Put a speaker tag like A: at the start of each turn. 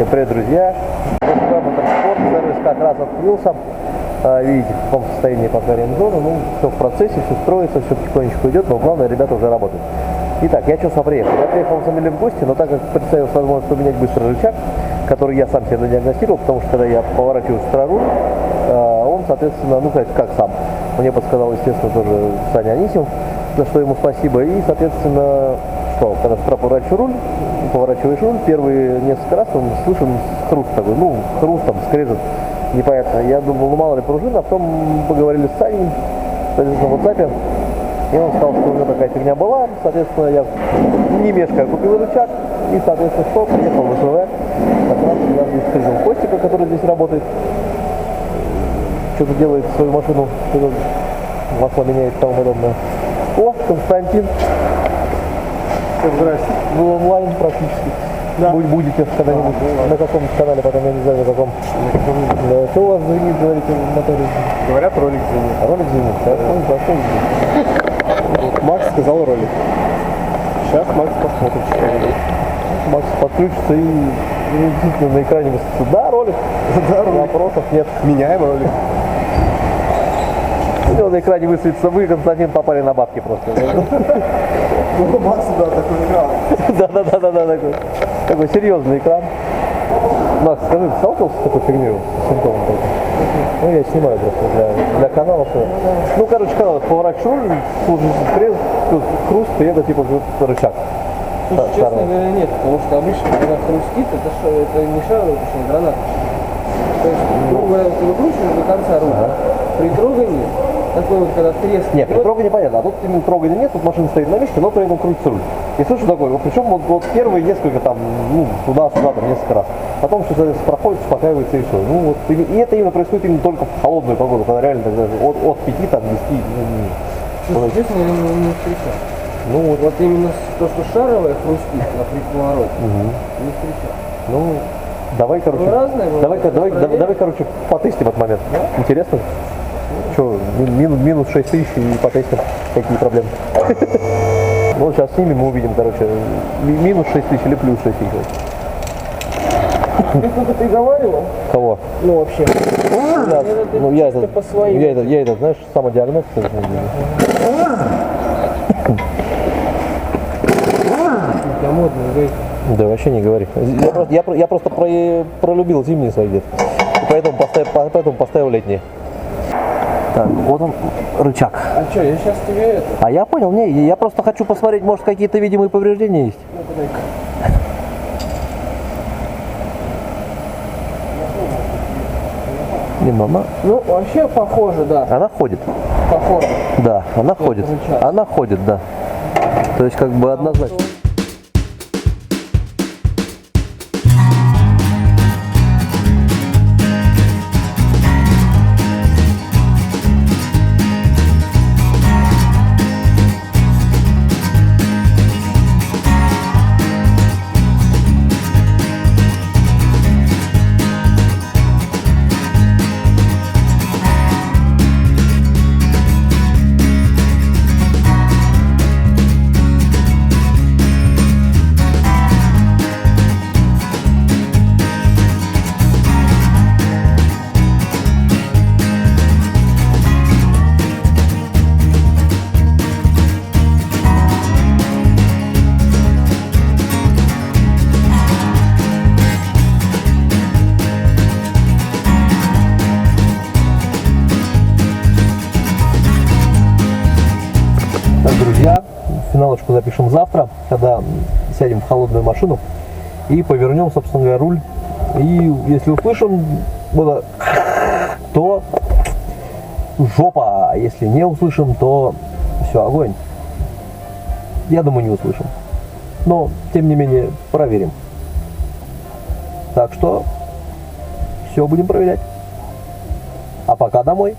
A: Всем привет, друзья! Моторспорт сервис как раз открылся. Видите, в каком состоянии пока рендзона. Ну, все в процессе, все строится, все потихонечку идет, но главное, ребята уже работают. Итак, я что приехал? Я приехал на самом деле в гости, но так как представилась возможность поменять быстро рычаг, который я сам себе диагностировал, потому что когда я поворачиваю руль, он, соответственно, ну, как сам. Мне подсказал, естественно, тоже Саня Анисимов, за что ему спасибо. И, соответственно, что, когда поворачиваешь руль, первые несколько раз он слышен хруст такой, ну, хруст там, скрежет, непонятно. Я думал, ну, мало ли пружина, а потом поговорили с Саней, соответственно, в WhatsApp, и он сказал, что у него такая фигня была, соответственно, я не мешкая купил рычаг, и, соответственно, что, приехал в СВ, как раз я здесь встретил Костика, который здесь работает, что-то делает свою машину, что-то масло меняет и тому подобное. О, Константин.
B: Здрасте.
A: Вы онлайн практически. Да. Будете когда-нибудь на каком-то канале, потом я не знаю на каком. Да. Что у вас звенит, говорите, в моторе?
B: Говорят, ролик звенит.
A: Ролик звенит? Да.
B: Макс сказал ролик. Сейчас Макс посмотрит.
A: Макс подключится и действительно на экране высветится. Да, ролик.
B: Да, ролик.
A: Вопросов нет.
B: Меняем ролик.
A: У него на экране высветится, вы, Константин, попали на бабки просто.
B: Ну, Макс, да, такой экран.
A: Да, такой серьезный экран. Макс, скажи, ты сталкивался с такой фигней, с симптомом? Ну, я снимаю просто для канала. Ну, короче, когда поворачиваешь руль, служит скрез, тут хруст, и это типа рычаг.
C: Слушай, честно говоря, нет, потому что обычно, когда хрустит, это не шаровая граната. То есть, грубо говоря, ты выкручиваешь до конца руля. При трогании, такой вот, когда треск...
A: Нет, при трогании понятно, а тут именно трогания нет, тут машина стоит на месте, но при этом крутится руль. И слышу такой, причем вот первые несколько там, ну, туда-сюда, там несколько раз. Потом все, соответственно, проходит, успокаивается и все. Ну, вот, и это именно происходит именно только в холодную погоду, когда реально тогда от 5, там, 10,
C: Слушай, честно, я не встречал.
A: Ну,
C: вот именно то, что шаровая хрустит при повороте, не встречал.
A: Ну, давай, короче, давай, короче, потестим этот момент. Да? Интересно? Что, минус 6 тысяч и потестим, какие проблемы. Ну, сейчас снимем, мы увидим, короче, минус 6 тысяч или плюс 6 тысяч.
C: Ты кто-то приговаривал?
A: Кого?
C: Ну, вообще.
A: Я это, знаешь, самодиагностика.
C: Я модный, говорит.
A: Да вообще не говори. Я просто пролюбил зимние свои детки. Поэтому поставил летние. Так, вот он, рычаг.
C: А что, я сейчас тебе это...
A: А я понял, я просто хочу посмотреть, может, какие-то видимые повреждения есть.
C: Ну, подай-ка.
A: Не, мама.
C: Ну, вообще похоже, да.
A: Она ходит.
C: Похоже.
A: Да, она ходит.
C: Рычаг.
A: Она ходит, да. То есть, как бы однозначно. Друзья, финалочку запишем завтра, когда сядем в холодную машину и повернем, собственно говоря, руль. И если услышим, то жопа, а если не услышим, то все, огонь. Я думаю, не услышим, но тем не менее проверим. Так что все будем проверять. А пока домой.